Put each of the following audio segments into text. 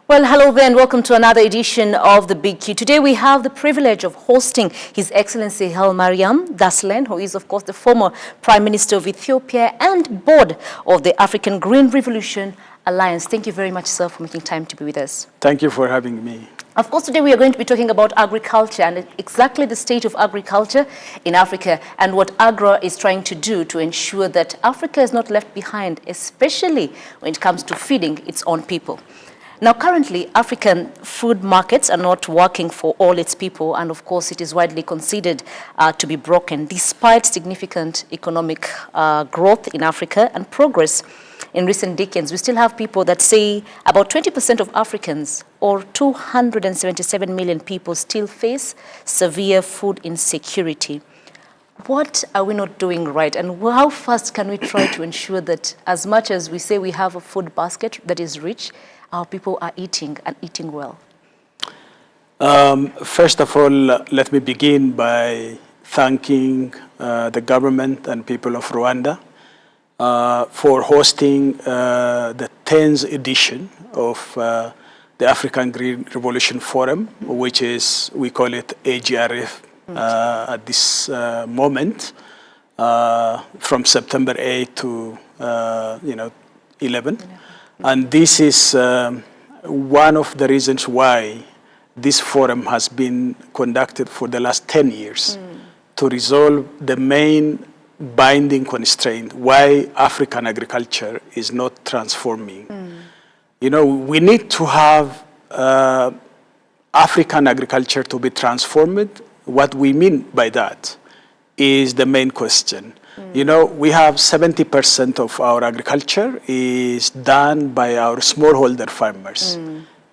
Well, hello there and welcome to another edition of The Big Q. Today we have the privilege of hosting His Excellency Hailemariam Desalegn, who is of course the former Prime Minister of Ethiopia and board of the African Green Revolution Alliance. Thank you very much, sir, for making time to be with us. Thank you for having me. Of course, today we are going to be talking about agriculture and exactly the state of agriculture in Africa and what AGRA is trying to do to ensure that Africa is not left behind, especially when it comes to feeding its own people. Now, currently, African food markets are not working for all its people, and of course, it is widely considered to be broken, despite significant economic growth in Africa and progress in recent decades. We still have people that say about 20% of Africans, or 277 million people, still face severe food insecurity. What are we not doing right, and how fast can we try to ensure that as much as we say we have a food basket that is rich, our people are eating and eating well? First of all, let me begin by thanking the government and people of Rwanda for hosting the 10th edition of the African Green Revolution Forum, which is, we call it AGRF at this moment, from September 8 to 11. And this is one of the reasons why this forum has been conducted for the last 10 years to resolve the main binding constraint why African agriculture is not transforming. You know, we need to have African agriculture to be transformed. What we mean by that is the main question. You know, we have 70% of our agriculture is done by our smallholder farmers.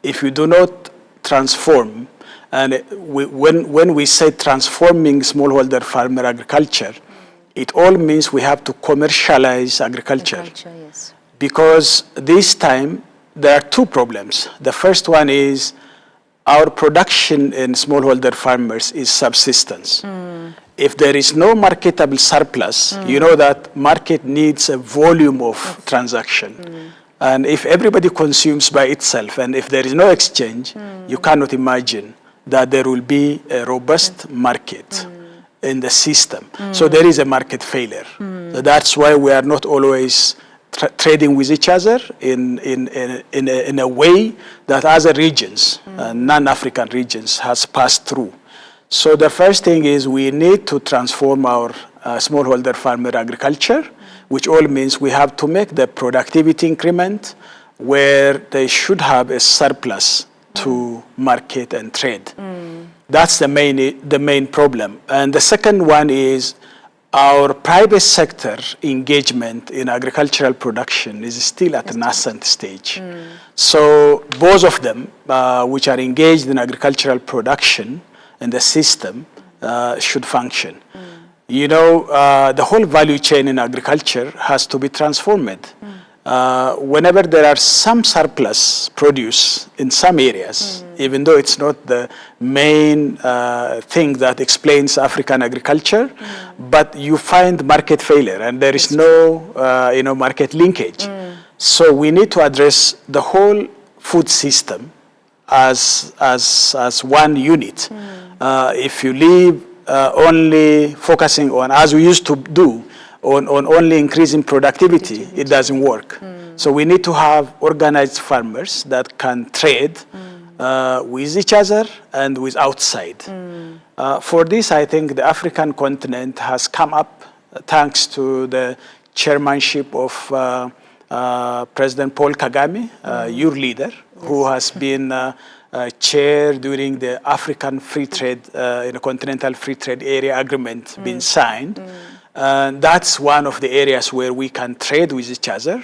If we do not transform, and when we say transforming smallholder farmer agriculture, it all means we have to commercialize agriculture. Yes. Because this time, there are two problems. The first one is our production in smallholder farmers is subsistence. If there is no marketable surplus, you know that market needs a volume of transaction. And if everybody consumes by itself, and if there is no exchange, you cannot imagine that there will be a robust market in the system. So there is a market failure. So that's why we are not always trading with each other in a way that other regions, non-African regions, has passed through. So the first thing is we need to transform our smallholder farmer agriculture, which all means we have to make the productivity increment where they should have a surplus to market and trade. That's the main problem. And the second one is our private sector engagement in agricultural production is still at a nascent stage. So both of them, which are engaged in agricultural production, and the system should function. You know, the whole value chain in agriculture has to be transformed. Whenever there are some surplus produce in some areas, even though it's not the main thing that explains African agriculture, but you find market failure and there is no market linkage. So we need to address the whole food system as one unit. If you leave only focusing on, as we used to do, on only increasing productivity, it doesn't work. So we need to have organized farmers that can trade with each other and with outside. For this, I think the African continent has come up thanks to the chairmanship of President Paul Kagame, your leader, who has been chair during the African Free Trade, Continental Free Trade Area Agreement being signed. That's one of the areas where we can trade with each other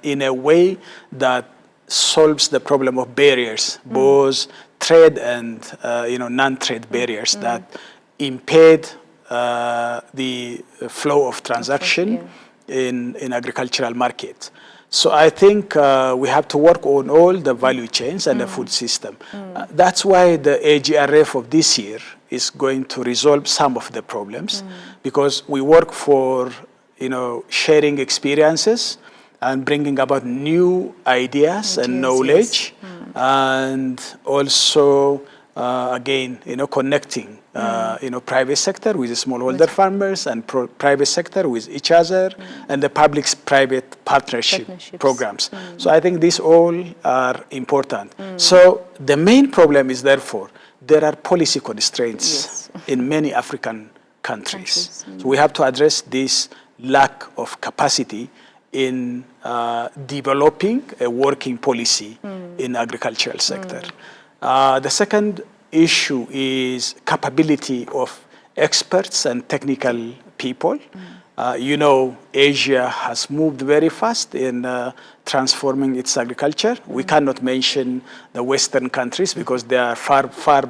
in a way that solves the problem of barriers, both trade and non-trade barriers that impede the flow of transaction in agricultural markets. So I think we have to work on all the value chains and the food system. That's why the AGRF of this year is going to resolve some of the problems, because we work for sharing experiences and bringing about new ideas and knowledge, and also again, connecting, private sector with the smallholder farmers and private sector with each other, and the public-private partnership programs. So I think these all are important. So the main problem is, therefore, there are policy constraints in many African countries. So we have to address this lack of capacity in developing a working policy in agricultural sector. The second issue is capability of experts and technical people. Asia has moved very fast in transforming its agriculture. We cannot mention the Western countries because they are far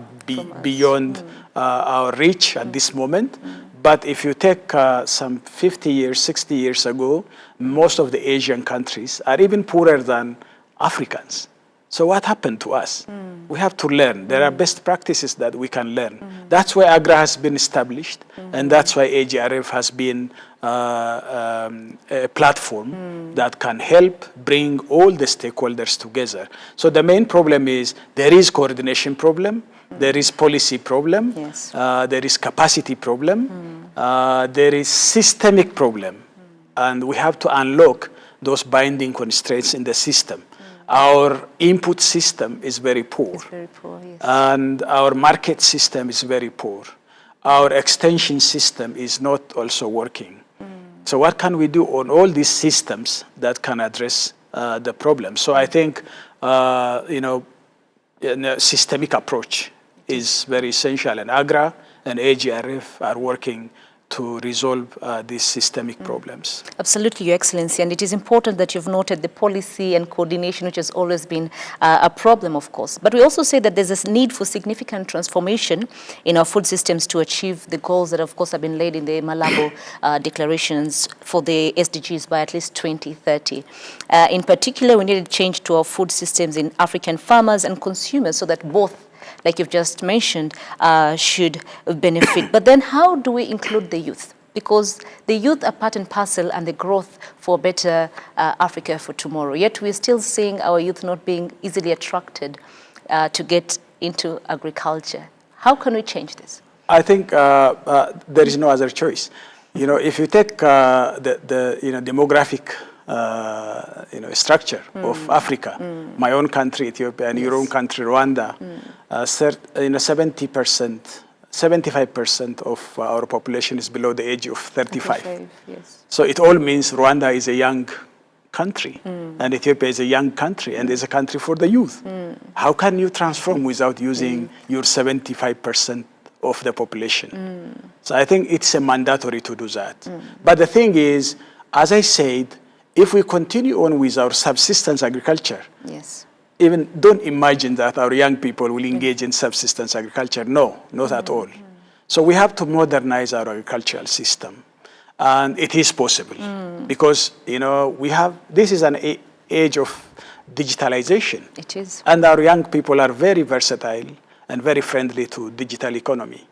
beyond our reach at this moment. But if you take some 50 years, 60 years ago, most of the Asian countries are even poorer than Africans. So what happened to us? We have to learn. There are best practices that we can learn. That's why AGRA has been established, and that's why AGRF has been a platform that can help bring all the stakeholders together. So the main problem is there is coordination problem, there is policy problem, there is capacity problem, there is systemic problem, and we have to unlock those binding constraints in the system. Our input system is very poor. It's very poor, yes. And our market system is very poor. Our extension system is not also working. So what can we do on all these systems that can address the problem? So I think, a systemic approach is very essential, and AGRA and AGRF are working to resolve these systemic problems. Absolutely, Your Excellency, and it is important that you've noted the policy and coordination, which has always been a problem, of course. But we also say that there's this need for significant transformation in our food systems to achieve the goals that, of course, have been laid in the Malabo declarations for the SDGs by at least 2030. In particular, we need a change to our food systems in African farmers and consumers so that both, like you've just mentioned, should benefit. But then how do we include the youth? Because the youth are part and parcel and the growth for better Africa for tomorrow. Yet we're still seeing our youth not being easily attracted to get into agriculture. How can we change this? I think there is no other choice. If you take the demographic structure of Africa, my own country, Ethiopia, and your own country, Rwanda, 75% of our population is below the age of 35. Yes. So it all means Rwanda is a young country, and Ethiopia is a young country, and is a country for the youth. How can you transform without using your 75% of the population? So I think it's a mandatory to do that. But the thing is, as I said, if we continue on with our subsistence agriculture, even don't imagine that our young people will engage in subsistence agriculture. No, not at all. So we have to modernize our agricultural system. And it is possible because, this is an age of digitalization. It is. And our young people are very versatile and very friendly to digital economy.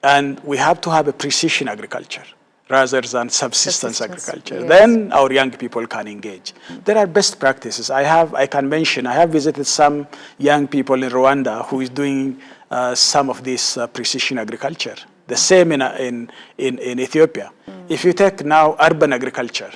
And we have to have a precision agriculture rather than subsistence agriculture. Yes. Then our young people can engage. There are best practices. I have visited some young people in Rwanda who is doing some of this precision agriculture. The same in Ethiopia. If you take now urban agriculture,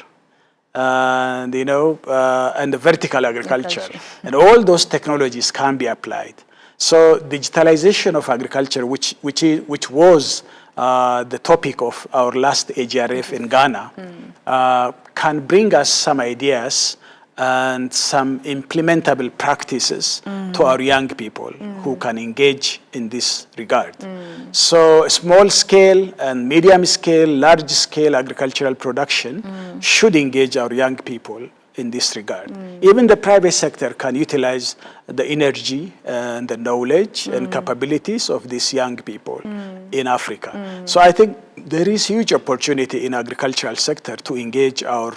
and and the vertical agriculture, and all those technologies can be applied. So digitalization of agriculture, which was the topic of our last AGRF in Ghana, can bring us some ideas and some implementable practices to our young people who can engage in this regard. So small scale and medium scale, large scale agricultural production should engage our young people in this regard. Even the private sector can utilize the energy and the knowledge and capabilities of these young people in Africa. So I think there is huge opportunity in agricultural sector to engage our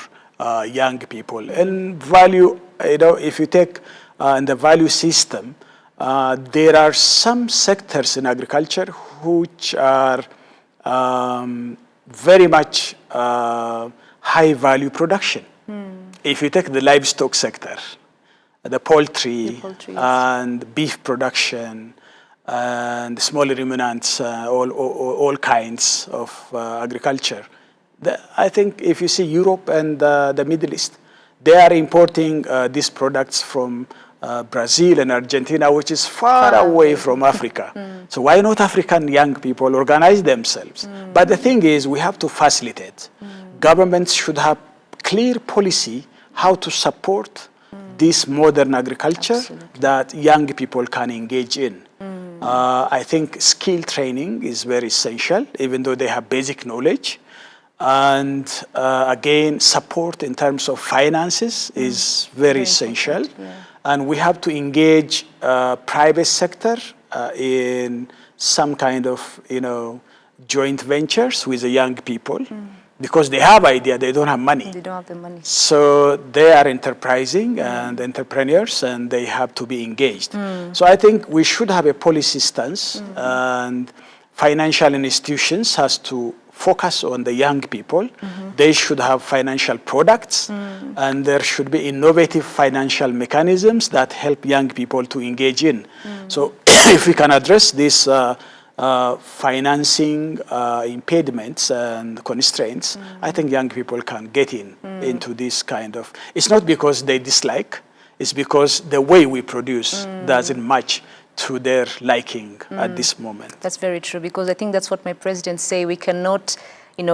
young people. And value, if you take in the value system, there are some sectors in agriculture which are very much high value production. if you take the livestock sector, the poultry, yes. and beef production, and small ruminants, all kinds of agriculture. I think if you see Europe and the Middle East, they are importing these products from Brazil and Argentina, which is far away from Africa. So why not African young people organize themselves? But the thing is, we have to facilitate. Governments should have clear policy how to support this modern agriculture that young people can engage in. I think skill training is very essential, even though they have basic knowledge. And again, support in terms of finances is very essential. And we have to engage private sector in some kind of, joint ventures with the young people. Because they have idea, they don't have money. They don't have the money. So they are enterprising and entrepreneurs, and they have to be engaged. So I think we should have a policy stance, and financial institutions has to focus on the young people. They should have financial products, and there should be innovative financial mechanisms that help young people to engage in. So if we can address this financing impediments and constraints, I think young people can get into this kind of, it's not because they dislike, it's because the way we produce doesn't match to their liking at this moment. That's very true, because I think that's what my presidents say. We cannot,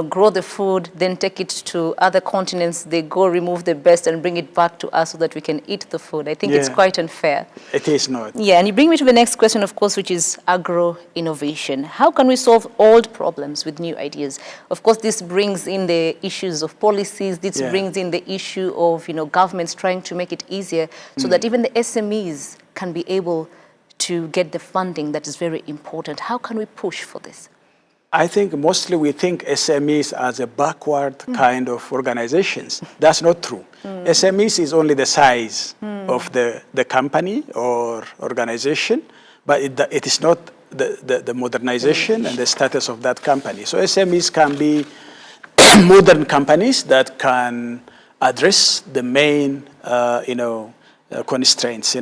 grow the food, then take it to other continents. They go remove the best and bring it back to us so that we can eat the food. I think it's quite unfair. It is not. Yeah, and you bring me to the next question, of course, which is agro-innovation. How can we solve old problems with new ideas? Of course, this brings in the issues of policies. This brings in the issue of, governments trying to make it easier so that even the SMEs can be able to get the funding that is very important. How can we push for this? I think mostly we think SMEs as a backward kind of organizations. That's not true. SMEs is only the size of the company or organization, but it is not the modernization and the status of that company. So SMEs can be modern companies that can address the main, constraints.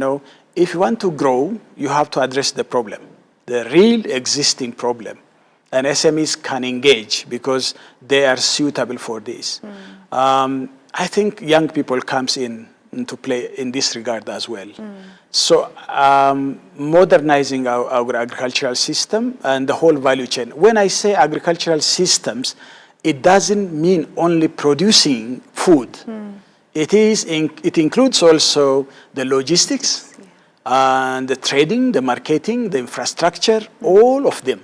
If you want to grow, you have to address the problem, the real existing problem. And SMEs can engage because they are suitable for this. I think young people comes into play in this regard as well. So modernizing our agricultural system and the whole value chain. When I say agricultural systems, it doesn't mean only producing food. It includes also the logistics, and the trading, the marketing, the infrastructure, all of them.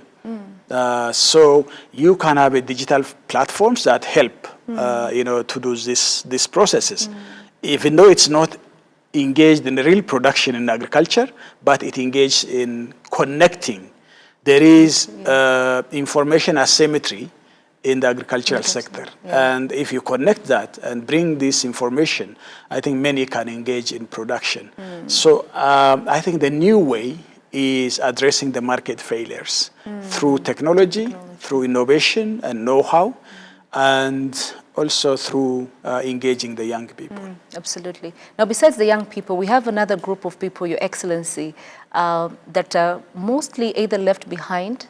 So you can have a digital platforms that help, to do these processes. Even though it's not engaged in the real production in agriculture, but it engaged in connecting. There is information asymmetry in the agricultural sector. And if you connect that and bring this information, I think many can engage in production. So I think the new way is addressing the market failures through technology, through innovation and know-how, and also through engaging the young people. Absolutely. Now, besides the young people, we have another group of people, Your Excellency, that are mostly either left behind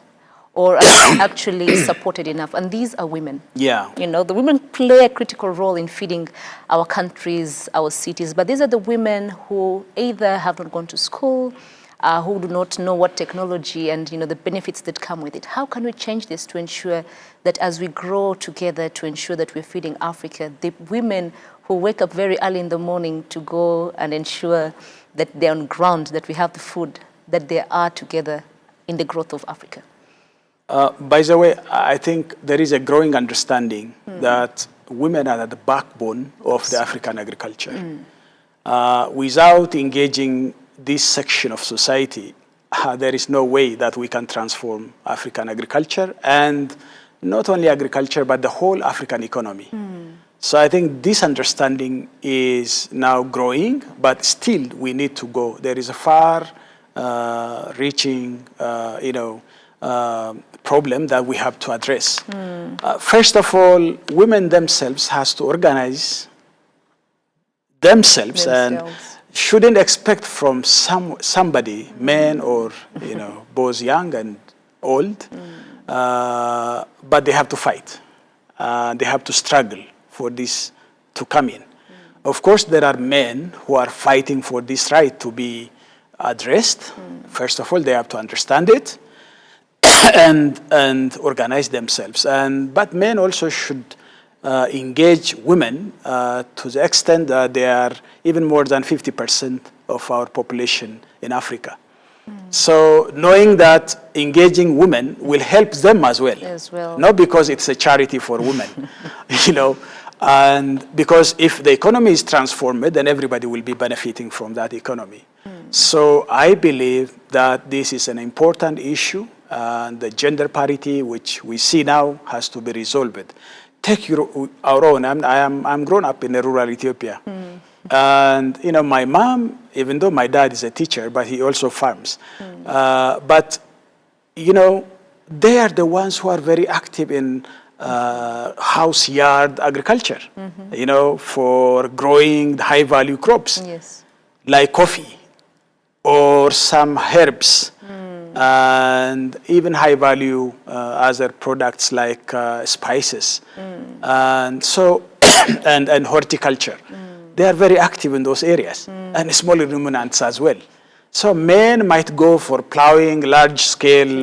or are actually supported enough, and these are women. Yeah. The women play a critical role in feeding our countries, our cities, but these are the women who either have not gone to school, who do not know what technology and the benefits that come with it. How can we change this to ensure that as we grow together, to ensure that we're feeding Africa, the women who wake up very early in the morning to go and ensure that they're on ground, that we have the food, that they are together in the growth of Africa? By the way, I think there is a growing understanding that women are at the backbone of the African agriculture. Without engaging this section of society, there is no way that we can transform African agriculture, and not only agriculture, but the whole African economy. So I think this understanding is now growing, but still we need to go. There is a far-reaching, problem that we have to address. First of all, women themselves has to organize themselves. And shouldn't expect from somebody, men or both young and old, but they have to fight. They have to struggle for this to come in. Of course, there are men who are fighting for this right to be addressed. First of all, they have to understand it and organize themselves. But men also should engage women to the extent that they are even more than 50% of our population in Africa. So knowing that engaging women will help them as well. Not because it's a charity for women, and because if the economy is transformed, then everybody will be benefiting from that economy. So I believe that this is an important issue, and the gender parity, which we see now, has to be resolved. Take our own. I'm grown up in a rural Ethiopia. And, my mom, even though my dad is a teacher, but he also farms. But, they are the ones who are very active in house yard agriculture, for growing high-value crops, like coffee or some herbs, and even high-value other products like spices, and so and horticulture. They are very active in those areas, and small ruminants as well. So men might go for plowing large-scale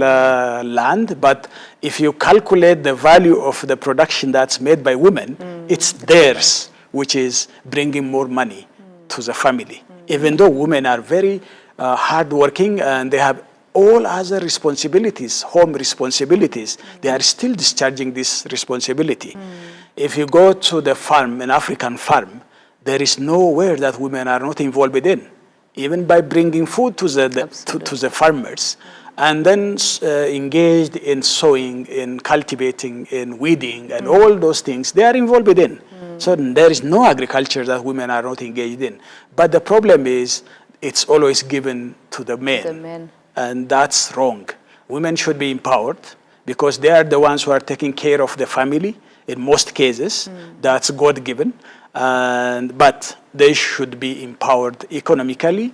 land, but if you calculate the value of the production that's made by women, it's theirs, which is bringing more money to the family. Even though women are very hardworking and they have all other responsibilities, home responsibilities, they are still discharging this responsibility. If you go to the farm, an African farm, there is nowhere that women are not involved in, even by bringing food to the farmers, and then engaged in sowing, in cultivating, in weeding, and all those things, they are involved in. So there is no agriculture that women are not engaged in. But the problem is, it's always given to the men. And that's wrong. Women should be empowered because they are the ones who are taking care of the family in most cases. That's God-given. But they should be empowered economically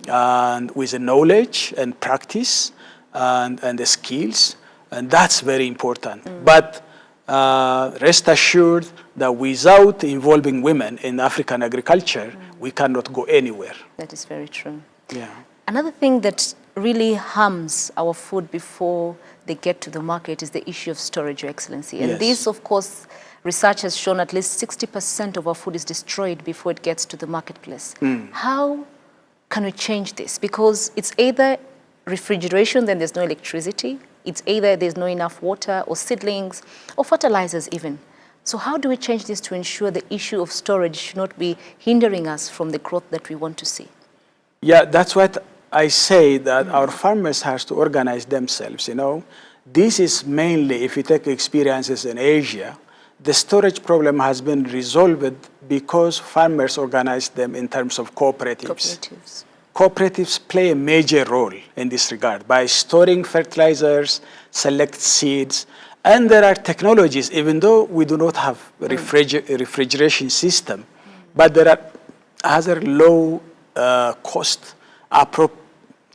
and with the knowledge and practice and the skills, and that's very important. But rest assured that without involving women in African agriculture, we cannot go anywhere. That is very true. Yeah. Another thing that really harms our food before they get to the market is the issue of storage, Your Excellency. And this, of course, research has shown at least 60% of our food is destroyed before it gets to the marketplace. How can we change this? Because it's either refrigeration, then there's no electricity. It's either there's not enough water or seedlings or fertilizers even. So how do we change this to ensure the issue of storage should not be hindering us from the growth that we want to see? Yeah, that's what I say, that our farmers have to organize themselves, This is mainly, if you take experiences in Asia, the storage problem has been resolved because farmers organize them in terms of cooperatives. Cooperatives play a major role in this regard by storing fertilizers, select seeds, and there are technologies, even though we do not have a refrigeration system, but there are other low cost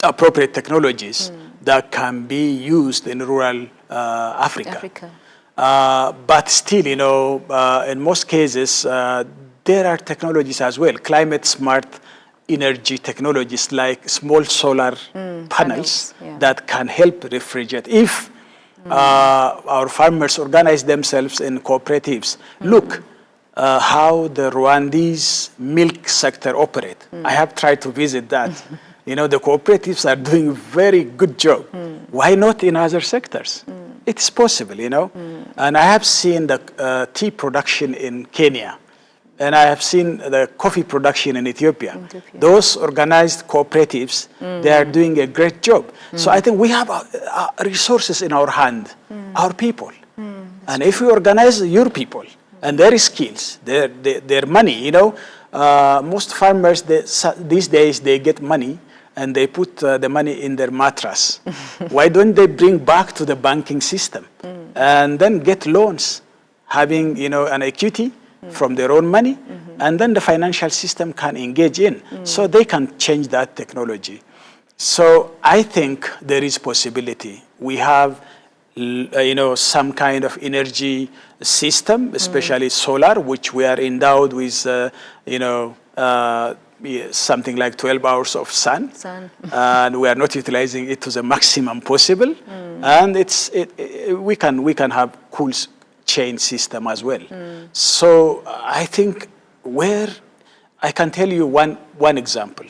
appropriate technologies that can be used in rural Africa. But still, in most cases, there are technologies as well, climate-smart energy technologies like small solar panels that can help refrigerate. If our farmers organize themselves in cooperatives, look how the Rwandese milk sector operate. I have tried to visit that. The cooperatives are doing a very good job. Why not in other sectors? It's possible, And I have seen the tea production in Kenya, and I have seen the coffee production in Ethiopia. Those organized cooperatives, they are doing a great job. So I think we have resources in our hand, our people. And if we organize your people and their skills, their money, most farmers, these days, they get money and they put the money in their mattress. Why don't they bring back to the banking system and then get loans, having an equity from their own money, and then the financial system can engage in, so they can change that technology. So I think there is possibility. We have, some kind of energy system, especially solar, which we are endowed with, something like 12 hours of sun. And we are not utilizing it to the maximum possible. And we can have cool chain system as well. So I think I can tell you one example.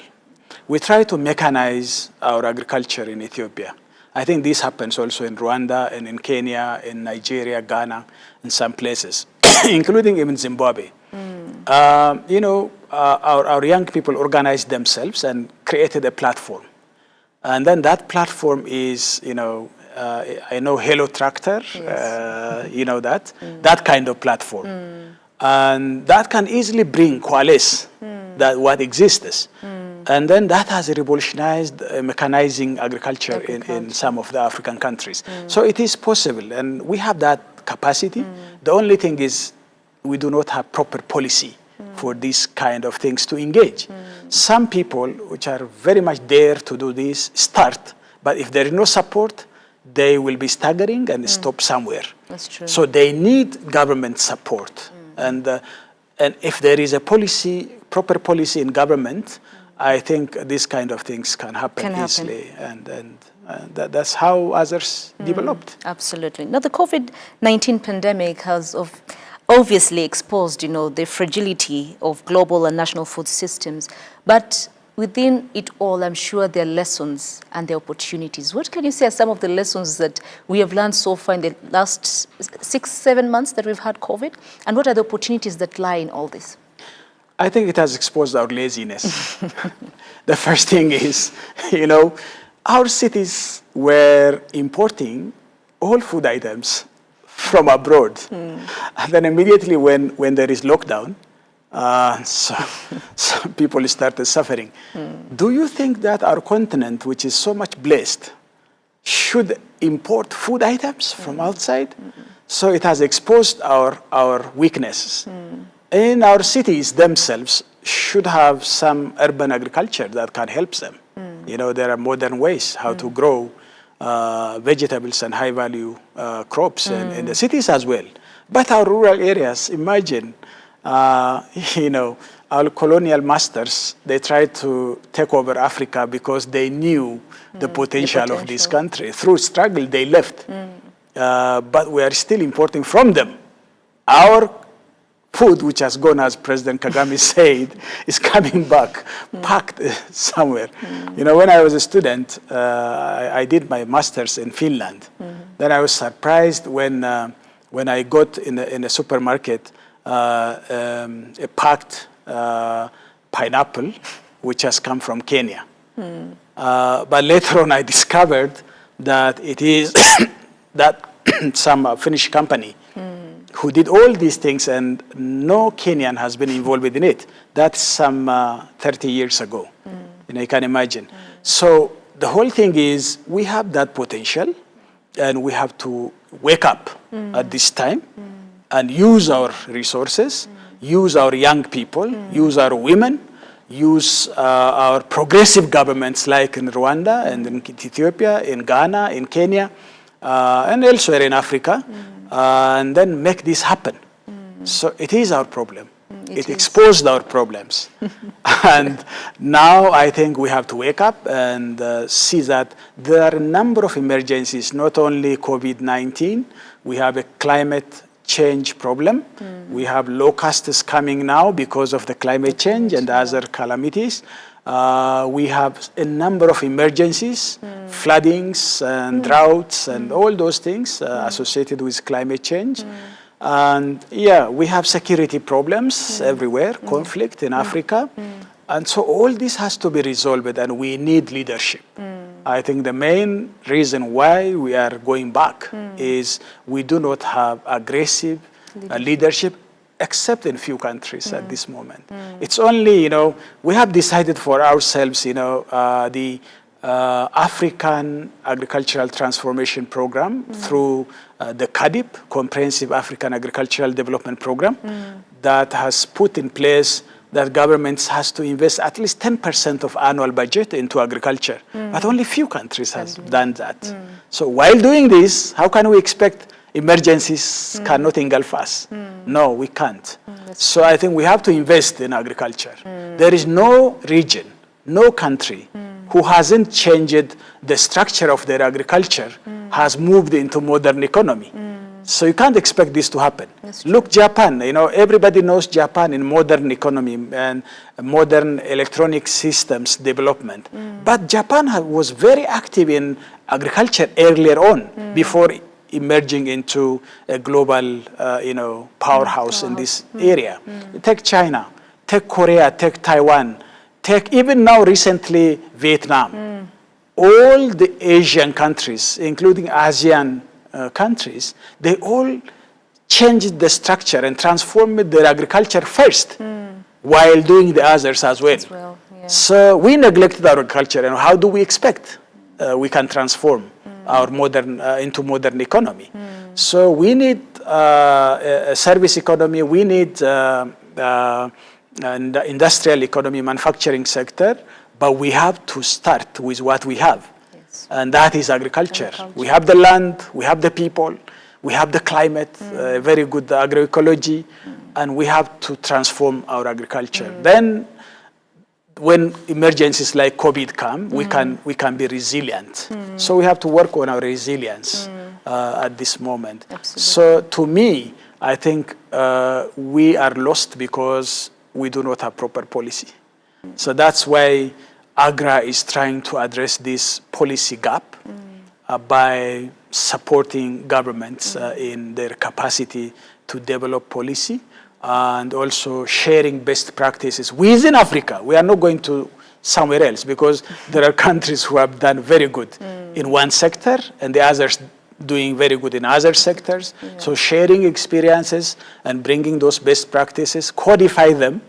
We try to mechanize our agriculture in Ethiopia. I think this happens also in Rwanda and in Kenya, in Nigeria, Ghana, in some places, including even Zimbabwe. Our young people organized themselves and created a platform. And then that platform is, I know Hello Tractor, yes. That kind of platform. And that can easily coalesce that what exists. And then that has revolutionized mechanizing agriculture in some of the African countries. So it is possible, and we have that capacity. The only thing is we do not have proper policy for these kind of things to engage. Some people, which are very much there to do this, start, but if there is no support, they will be staggering and stop somewhere. That's true. So they need government support. And if there is a proper policy in government, I think these kind of things can happen easily, and that's how others developed. Absolutely. Now, the COVID-19 pandemic has obviously exposed, the fragility of global and national food systems. But within it all, I'm sure there are lessons and there are opportunities. What can you say are some of the lessons that we have learned so far in the last 6-7 months that we've had COVID? And what are the opportunities that lie in all this? I think it has exposed our laziness. The first thing is, our cities were importing all food items from abroad. And then immediately when there is lockdown, so people started suffering. Do you think that our continent, which is so much blessed, should import food items from outside? So it has exposed our weaknesses. In our cities themselves should have some urban agriculture that can help them. There are modern ways how to grow vegetables and high-value crops in the cities as well. But our rural areas, imagine, our colonial masters, they tried to take over Africa because they knew the potential of this country. Through struggle, they left. But we are still importing from them. Our food, which has gone, as President Kagame said, is coming back, packed somewhere. When I was a student, I did my master's in Finland. Then I was surprised when I got in a supermarket a packed pineapple, which has come from Kenya. But later on, I discovered that it is that some Finnish company who did all these things, and no Kenyan has been involved in it. That's some 30 years ago. You can imagine. So the whole thing is we have that potential, and we have to wake up at this time and use our resources, use our young people, use our women, use our progressive governments like in Rwanda and in Ethiopia, in Ghana, in Kenya, and elsewhere in Africa, and then make this happen. So it is our problem. It exposed our problems. And now I think we have to wake up and see that there are a number of emergencies, not only COVID-19. We have a climate change problem. We have locusts coming now because of the climate change and other calamities. We have a number of emergencies, floodings and droughts and all those things associated with climate change. And we have security problems everywhere, conflict in Africa. And so all this has to be resolved, and we need leadership. I think the main reason why we are going back is we do not have aggressive leadership, except in few countries at this moment. It's only, we have decided for ourselves, the African Agricultural Transformation Program through the CADIP, Comprehensive African Agricultural Development Program, that has put in place that governments has to invest at least 10% of annual budget into agriculture. But only few countries has done that. So while doing this, how can we expect emergencies cannot engulf us? No, we can't. So I think we have to invest in agriculture. There is no region, no country who hasn't changed the structure of their agriculture, has moved into modern economy. So you can't expect this to happen. Look, Japan, everybody knows Japan in modern economy and modern electronic systems development. But Japan was very active in agriculture earlier on, before emerging into a global, powerhouse in this area. Take China, take Korea, take Taiwan, take even now recently Vietnam. All the Asian countries, including ASEAN countries, they all changed the structure and transformed their agriculture first, while doing the others as well. So we neglected our agriculture, and how do we expect we can transform our into modern economy? So we need a service economy, we need an industrial economy, manufacturing sector, but we have to start with what we have. And that is agriculture. We have the land, we have the people, we have the climate, very good agroecology, and we have to transform our agriculture. Then, when emergencies like COVID come, we can be resilient. So we have to work on our resilience at this moment. Absolutely. So to me, I think we are lost because we do not have proper policy. So that's why AGRA is trying to address this policy gap by supporting governments in their capacity to develop policy, and also sharing best practices within Africa. We are not going to somewhere else, because there are countries who have done very good in one sector and the others doing very good in other sectors. So sharing experiences and bringing those best practices, codify them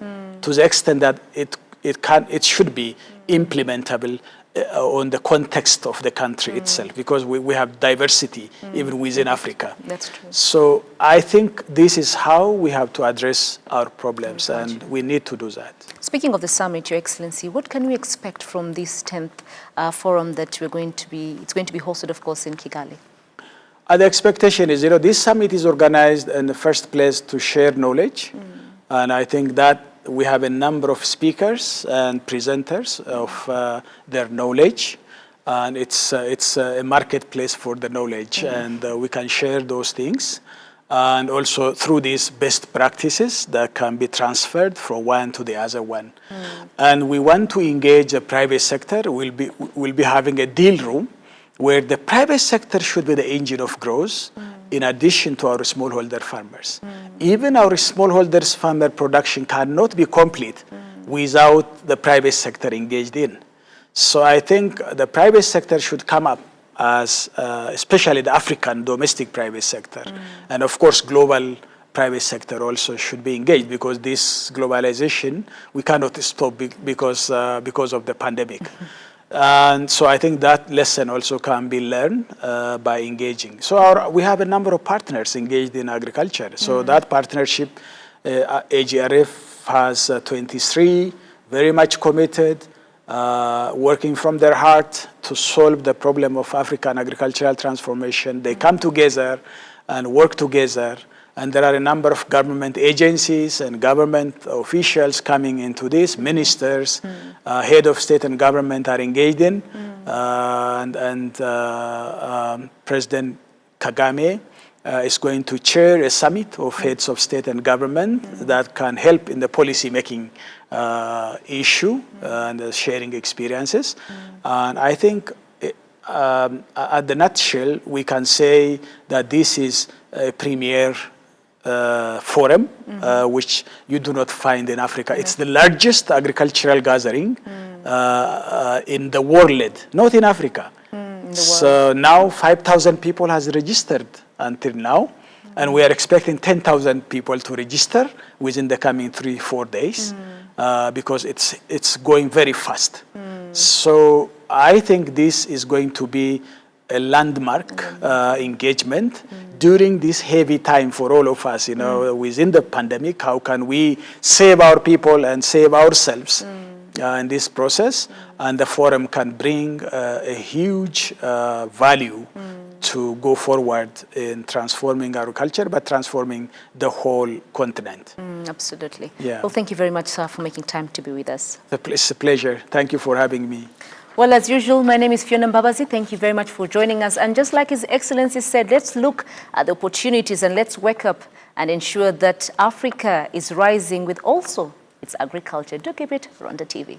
to the extent that it should be implementable on the context of the country itself, because we have diversity even within Africa. That's true. So I think this is how we have to address our problems, and we need to do that. Speaking of the summit, Your Excellency, what can we expect from this 10th forum that it's going to be hosted, of course, in Kigali? The expectation is, this summit is organized in the first place to share knowledge, and I think that we have a number of speakers and presenters of their knowledge, and it's a marketplace for the knowledge, and we can share those things, and also through these best practices that can be transferred from one to the other one. And we want to engage the private sector. We'll be having a deal room where the private sector should be the engine of growth, in addition to our smallholder farmers. Even our smallholders farmer production cannot be complete without the private sector engaged in. So I think the private sector should come up as, especially the African domestic private sector. And of course, global private sector also should be engaged, because this globalization, we cannot stop because of the pandemic. And so I think that lesson also can be learned by engaging. So we have a number of partners engaged in agriculture. So that partnership, AGRF has 23, very much committed, working from their heart to solve the problem of African agricultural transformation. They come together and work together. And there are a number of government agencies and government officials coming into this. Ministers, head of state and government are engaged in. And President Kagame is going to chair a summit of heads of state and government that can help in the policy-making issue and sharing experiences. And I think at the nutshell, we can say that this is a premier forum, which you do not find in Africa. It's the largest agricultural gathering in the world, not in Africa. So now 5,000 people has registered until now, and we are expecting 10,000 people to register within the coming 3-4 days, because it's going very fast. So I think this is going to be a landmark engagement during this heavy time for all of us, within the pandemic. How can we save our people and save ourselves in this process? And the forum can bring a huge value to go forward in transforming our culture, but transforming the whole continent. Absolutely. Yeah. Well, thank you very much, sir, for making time to be with us. It's a pleasure. Thank you for having me. Well, as usual, my name is Fiona Mbabazi. Thank you very much for joining us. And just like His Excellency said, let's look at the opportunities and let's wake up and ensure that Africa is rising with also its agriculture. Do keep it RwandaTV.